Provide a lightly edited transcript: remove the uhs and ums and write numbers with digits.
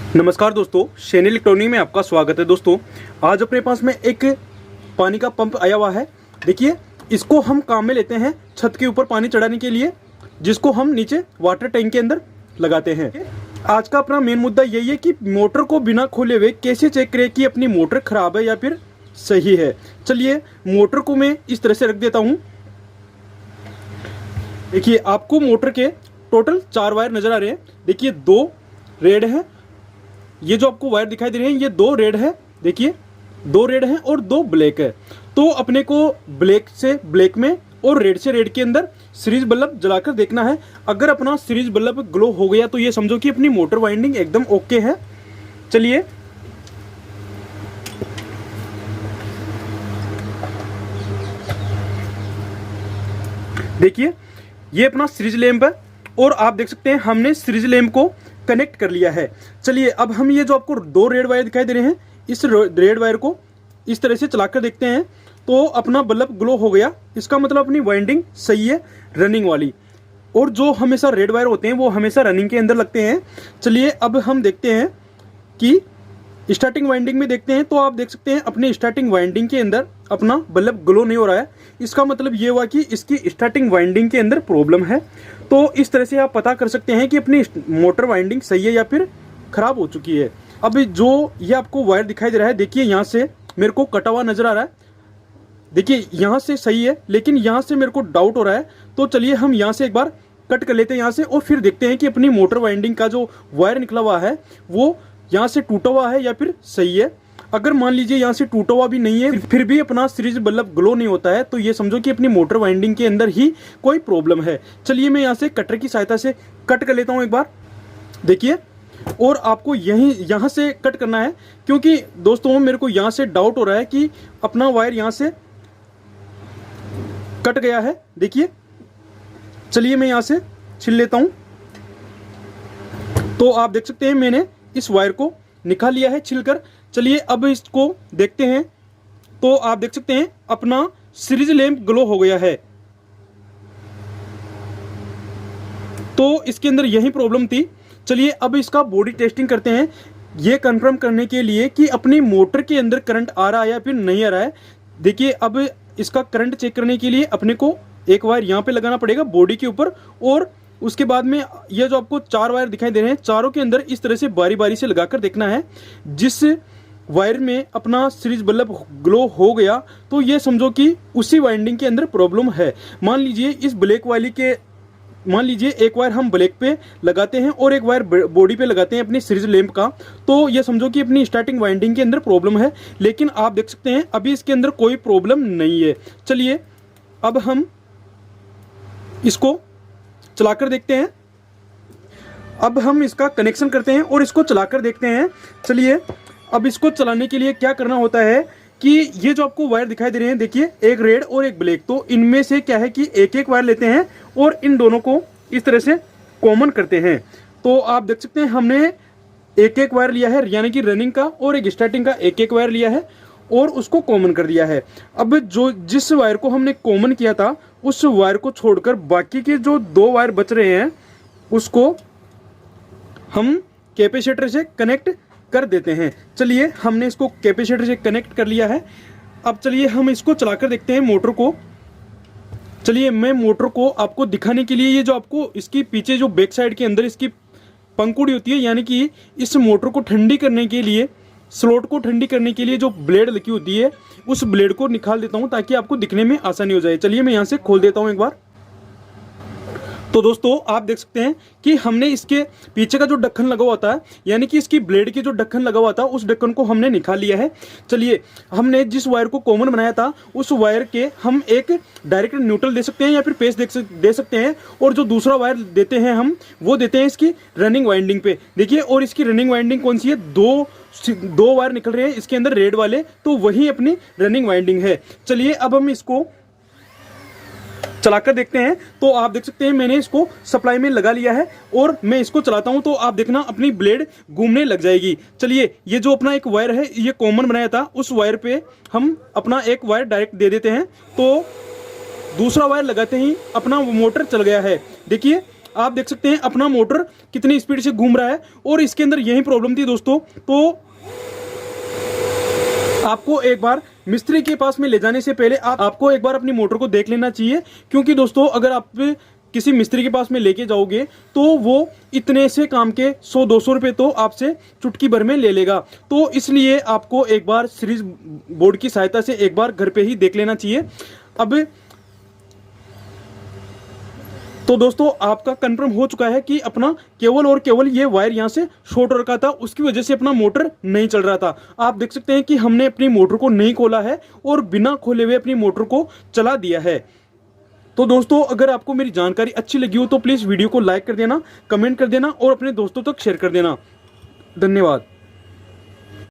नमस्कार दोस्तों, Shane electronic में आपका स्वागत है। दोस्तों, आज अपने पास में एक पानी का पंप आया हुआ है। देखिए, इसको हम काम में लेते हैं छत के ऊपर पानी चढ़ाने के लिए, जिसको हम नीचे वाटर टैंक के अंदर लगाते हैं। आज का अपना मेन मुद्दा यही है कि मोटर को बिना खोले हुए कैसे चेक करें कि अपनी मोटर खराब है या फिर सही है। चलिए, मोटर को मैं इस तरह से रख देता हूँ। देखिए, आपको मोटर के टोटल 4 वायर नजर आ रहे हैं। देखिए, 2 रेड हैं, ये जो आपको वायर दिखाई दे रहे हैं ये 2 रेड है। देखिए, 2 रेड हैं और 2 ब्लैक है। तो अपने को ब्लैक से ब्लैक में और रेड से रेड के अंदर सीरीज बल्ब जलाकर देखना है। अगर अपना सीरीज बल्ब ग्लो हो गया तो ये समझो कि अपनी मोटर वाइंडिंग एकदम ओके है। चलिए, देखिए, ये अपना सीरीज लैंप है और आप देख सकते हैं हमने सीरीज लैंप को कनेक्ट कर लिया है। चलिए, अब हम ये जो आपको 2 रेड वायर दिखाई दे रहे हैं, इस रेड वायर को इस तरह से चलाकर देखते हैं तो अपना बल्ब ग्लो हो गया। इसका मतलब अपनी वाइंडिंग सही है, रनिंग वाली। और जो हमेशा रेड वायर होते हैं वो हमेशा रनिंग के अंदर लगते हैं। चलिए, अब हम देखते हैं कि स्टार्टिंग वाइंडिंग में देखते हैं तो आप देख सकते हैं अपनी स्टार्टिंग वाइंडिंग के अंदर अपना बल्ब ग्लो नहीं हो रहा है। इसका मतलब ये हुआ कि इसकी स्टार्टिंग वाइंडिंग के अंदर प्रॉब्लम है। तो इस तरह से आप पता कर सकते हैं कि अपनी मोटर वाइंडिंग सही है या फिर खराब हो चुकी है। अब जो ये आपको वायर दिखाई दे रहा है, देखिए यहाँ से मेरे को कटा हुआ नजर आ रहा है। देखिए, यहाँ से सही है लेकिन यहाँ से मेरे को डाउट हो रहा है। तो चलिए, हम यहाँ से एक बार कट कर लेते हैं यहाँ से और फिर देखते हैं कि अपनी मोटर वाइंडिंग का जो वायर निकला हुआ है वो यहाँ से टूटा हुआ है या फिर सही है। अगर मान लीजिए यहाँ से टूटा हुआ भी नहीं है फिर भी अपना सीरीज बल्ब ग्लो नहीं होता है तो ये समझो कि अपनी मोटर वाइंडिंग के अंदर ही कोई प्रॉब्लम है। चलिए, मैं यहाँ से कटर की सहायता से कट कर लेता हूँ एक बार। देखिए, और आपको यहाँ से कट करना है क्योंकि दोस्तों मेरे को यहाँ से डाउट हो रहा है कि अपना वायर यहाँ से कट गया है। देखिए, चलिए मैं यहाँ से छिल लेता हूँ। तो आप देख सकते हैं मैंने इस वायर को निकाल लिया है छिलकर। चलिए, अब इसको देखते हैं तो आप देख सकते हैं अपना सीरीज लैंप ग्लो हो गया है। तो इसके अंदर यही प्रॉब्लम थी। चलिए, अब इसका बॉडी टेस्टिंग करते हैं ये कंफर्म करने के लिए कि अपनी मोटर के अंदर करंट आ रहा है या फिर नहीं आ रहा है। देखिए, अब इसका करंट चेक करने के लिए अपने को एक वायर यहाँ पे लगाना पड़ेगा बॉडी के ऊपर, और उसके बाद में ये जो आपको 4 वायर दिखाई दे रहे हैं चारों के अंदर इस तरह से बारी बारी से लगाकर देखना है। जिस वायर में अपना सीरीज बल्ब ग्लो हो गया तो ये समझो कि उसी वाइंडिंग के अंदर प्रॉब्लम है। मान लीजिए इस ब्लैक वाली के एक वायर हम ब्लैक पे लगाते हैं और एक वायर बॉडी पे लगाते हैं अपनी सीरीज लैंप का, तो ये समझो कि अपनी स्टार्टिंग वाइंडिंग के अंदर प्रॉब्लम है। लेकिन आप देख सकते हैं अभी इसके अंदर कोई प्रॉब्लम नहीं है। चलिए, अब हम इसको चलाकर देखते हैं। अब हम इसका कनेक्शन करते हैं और इसको चलाकर देखते हैं। चलिए, अब इसको चलाने के लिए क्या करना होता है कि ये जो आपको वायर दिखाई दे रहे हैं, देखिए एक रेड और एक ब्लैक, तो इनमें से क्या है कि एक एक वायर लेते हैं और इन दोनों को इस तरह से कॉमन करते हैं। तो आप देख सकते हैं हमने एक एक वायर लिया है, यानी कि रनिंग का और एक स्टार्टिंग का एक एक वायर लिया है और उसको कॉमन कर दिया है। अब जिस वायर को हमने कॉमन किया था उस वायर को छोड़कर बाकी के जो 2 वायर बच रहे हैं उसको हम कैपेसिटर से कनेक्ट कर देते हैं। चलिए, हमने इसको कैपेसिटर से कनेक्ट कर लिया है। अब चलिए हम इसको चलाकर देखते हैं मोटर को। चलिए, मैं मोटर को आपको दिखाने के लिए ये जो आपको इसकी पीछे जो बैक साइड के अंदर इसकी पंखुड़ी होती है, यानी कि इस मोटर को ठंडी करने के लिए, स्लॉट को ठंडी करने के लिए जो ब्लेड लगी होती है उस ब्लेड को निकाल देता हूं ताकि आपको दिखने में आसानी हो जाए। चलिए, मैं यहां से खोल देता हूं एक बार। तो दोस्तों आप देख सकते हैं कि हमने इसके पीछे का जो ढक्कन लगा हुआ था, यानी कि इसकी ब्लेड के जो ढक्कन लगा हुआ था उस ढक्कन को हमने निकाल लिया है। चलिए, हमने जिस वायर को कॉमन बनाया था उस वायर के हम एक डायरेक्ट न्यूट्रल दे सकते हैं या फिर पेस दे सकते हैं, और जो दूसरा वायर देते हैं हम वो देते हैं इसकी रनिंग वाइंडिंग पे। देखिए, और इसकी रनिंग वाइंडिंग कौन सी है, दो वायर निकल रहे हैं इसके अंदर रेड वाले, तो वही अपनी रनिंग वाइंडिंग है। चलिए, अब हम इसको चलाकर देखते हैं। तो आप देख सकते हैं मैंने इसको सप्लाई में लगा लिया है और मैं इसको चलाता हूं तो आप देखना अपनी ब्लेड घूमने लग जाएगी। चलिए, ये जो अपना एक वायर है ये कॉमन बनाया था, उस वायर पे हम अपना एक वायर डायरेक्ट दे देते हैं तो दूसरा वायर लगाते ही अपना मोटर चल गया है। देखिए, आप देख सकते हैं अपना मोटर कितनी स्पीड से घूम रहा है, और इसके अंदर यही प्रॉब्लम थी दोस्तों। तो आपको एक बार मिस्त्री के पास में ले जाने से पहले आपको एक बार अपनी मोटर को देख लेना चाहिए, क्योंकि दोस्तों अगर आप किसी मिस्त्री के पास में लेके जाओगे तो वो इतने से काम के 100-200 रुपये तो आपसे चुटकी भर में ले लेगा। तो इसलिए आपको एक बार सीरीज बोर्ड की सहायता से एक बार घर पे ही देख लेना चाहिए। अब तो दोस्तों आपका कंफर्म हो चुका है कि अपना केवल और केवल ये वायर यहाँ से शॉर्ट हो रखा था, उसकी वजह से अपना मोटर नहीं चल रहा था। आप देख सकते हैं कि हमने अपनी मोटर को नहीं खोला है और बिना खोले हुए अपनी मोटर को चला दिया है। तो दोस्तों अगर आपको मेरी जानकारी अच्छी लगी हो तो प्लीज़ वीडियो को लाइक कर देना, कमेंट कर देना और अपने दोस्तों तक शेयर कर देना। धन्यवाद।